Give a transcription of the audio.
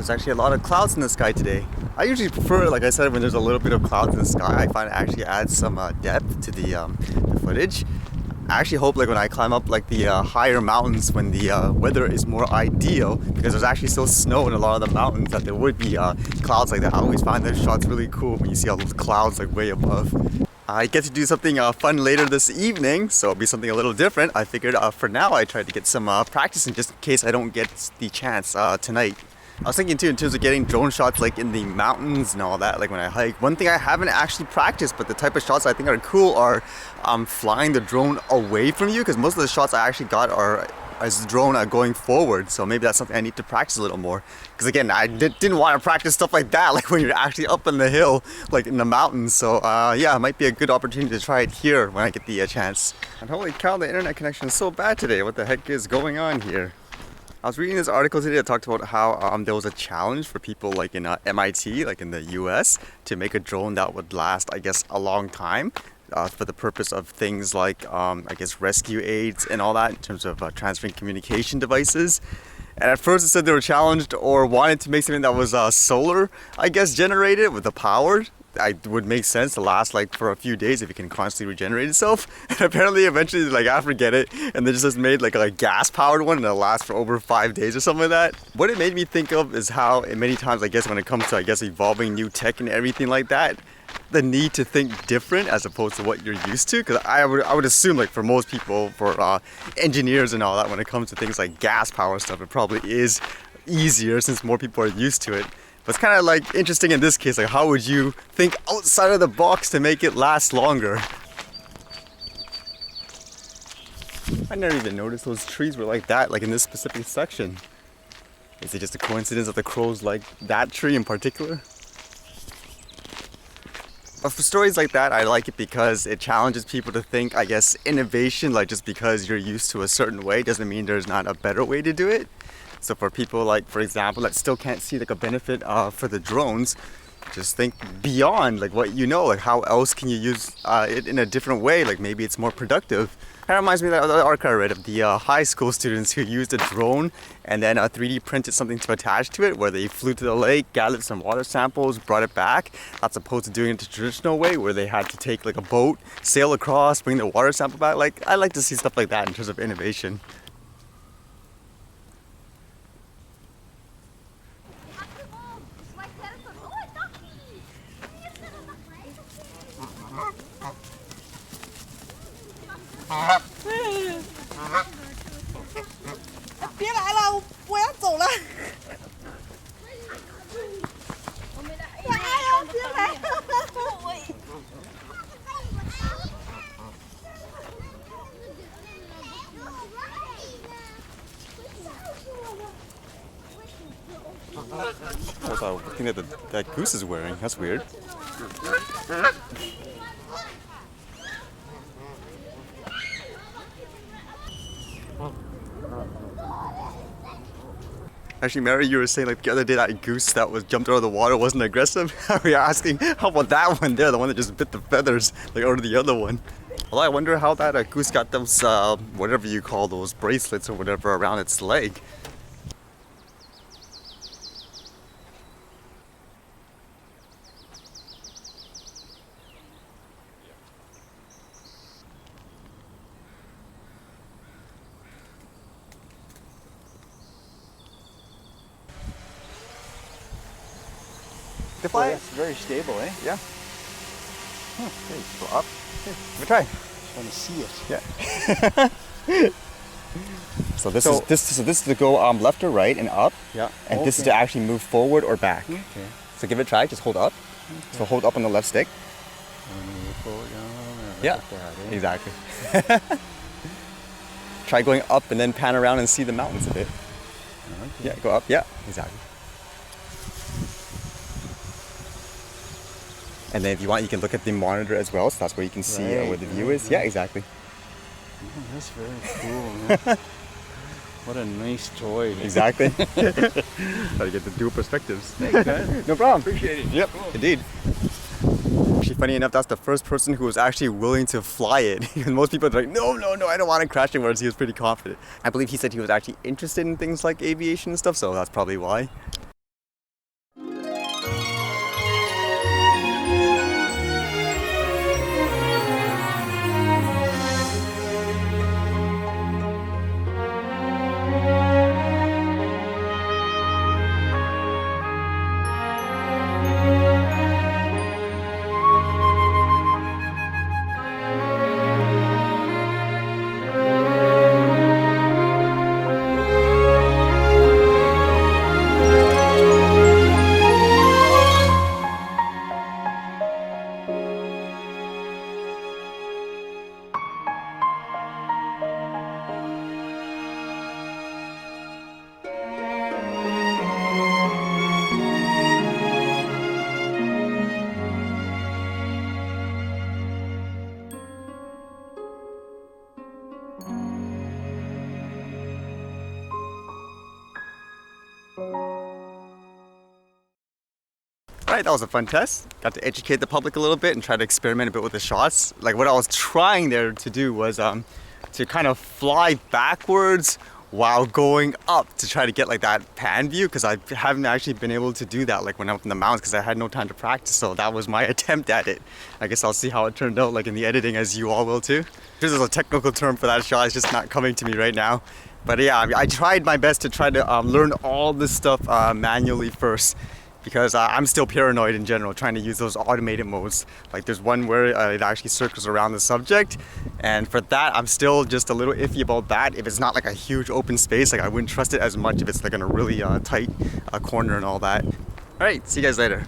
There's actually a lot of clouds in the sky today. I usually prefer, like I said, when there's a little bit of clouds in the sky. I find it actually adds some depth to the footage. I actually hope like when I climb up like the higher mountains when the weather is more ideal, because there's actually still snow in a lot of the mountains, that there would be clouds like that. I always find those shots really cool when you see all those clouds like way above. I get to do something fun later this evening, so it'll be something a little different. I figured for now I tried to get some practice in just in case I don't get the chance tonight. I was thinking too in terms of getting drone shots like in the mountains and all that, like when I hike. One thing I haven't actually practiced, but the type of shots I think are cool are flying the drone away from you, because most of the shots I actually got are as the drone going forward, so maybe that's something I need to practice a little more. Because again, I didn't want to practice stuff like that, like when you're actually up in the hill, like in the mountains. So yeah, it might be a good opportunity to try it here when I get the chance. And holy cow, the internet connection is so bad today. What the heck is going on here? I was reading this article today that talked about how there was a challenge for people like in MIT, like in the US, to make a drone that would last, I guess, a long time. For the purpose of things like, I guess, rescue aids and all that in terms of transferring communication devices. And at first it said they were challenged or wanted to make something that was solar, I guess, generated with the power. It would make sense to last like for a few days if it can constantly regenerate itself. And apparently eventually like I forget it, and they just made like a gas powered one and it'll last for over 5 days or something like that. What it made me think of is how many times, I guess, when it comes to, I guess, evolving new tech and everything like that, the need to think different as opposed to what you're used to. Because I would assume, like for most people, for engineers and all that, when it comes to things like gas power stuff, it probably is easier since more people are used to it. But it's kind of like interesting in this case, like how would you think outside of the box to make it last longer? I never even noticed those trees were like that, like in this specific section. Is it just a coincidence that the crows like that tree in particular? But for stories like that, I like it because it challenges people to think, I guess, innovation, like just because you're used to a certain way doesn't mean there's not a better way to do it. So for people like, for example, that still can't see like a benefit for the drones, just think beyond like what you know, like how else can you use it in a different way, like maybe it's more productive. That reminds me of that other article I read of the high school students who used a drone and then 3D printed something to attach to it, where they flew to the lake, gathered some water samples, brought it back. That's opposed to doing it the traditional way where they had to take like a boat, sail across, bring the water sample back. Like I like to see stuff like that in terms of innovation. What's that thing that Goose is wearing? That's weird. Actually, Mary, you were saying like the other day that goose that was jumped out of the water wasn't aggressive. We were asking, how about that one there, the one that just bit the feathers, like over the other one. Although I wonder how that goose got those, whatever you call those bracelets or whatever around its leg. Oh, that's very stable, eh? Yeah. Okay, go up. Okay, give it a try. Just want to see it. Yeah. So this is to go left or right and up. Yeah. And this is to actually move forward or back. Okay. So give it a try. Just hold up. Okay. So hold up on the left stick. And move forward, Yeah. like that, eh? Exactly. Try going up and then pan around and see the mountains a bit. Okay. Yeah. Go up. Yeah. Exactly. And then if you want, you can look at the monitor as well, so that's where you can see where the view is. Yeah, exactly. Oh, that's very cool, man. What a nice toy. Man. Exactly. Gotta get the dual perspectives. Thanks, man. No problem. Appreciate it. Yep, cool. Indeed. Actually, funny enough, that's the first person who was actually willing to fly it. Because most people are like, no, I don't want to crash it, whereas he was pretty confident. I believe he said he was actually interested in things like aviation and stuff, so that's probably why. Alright, that was a fun test. Got to educate the public a little bit and try to experiment a bit with the shots. Like what I was trying there to do was to kind of fly backwards while going up to try to get like that pan view, because I haven't actually been able to do that like when I'm up in the mountains because I had no time to practice. So that was my attempt at it. I guess I'll see how it turned out like in the editing, as you all will too. This is a technical term for that shot, it's just not coming to me right now. But yeah, I tried my best to try to learn all this stuff manually first, because I'm still paranoid in general, trying to use those automated modes. Like there's one where it actually circles around the subject, and for that I'm still just a little iffy about that. If it's not like a huge open space, like I wouldn't trust it as much if it's like in a really tight corner and all that. Alright, see you guys later.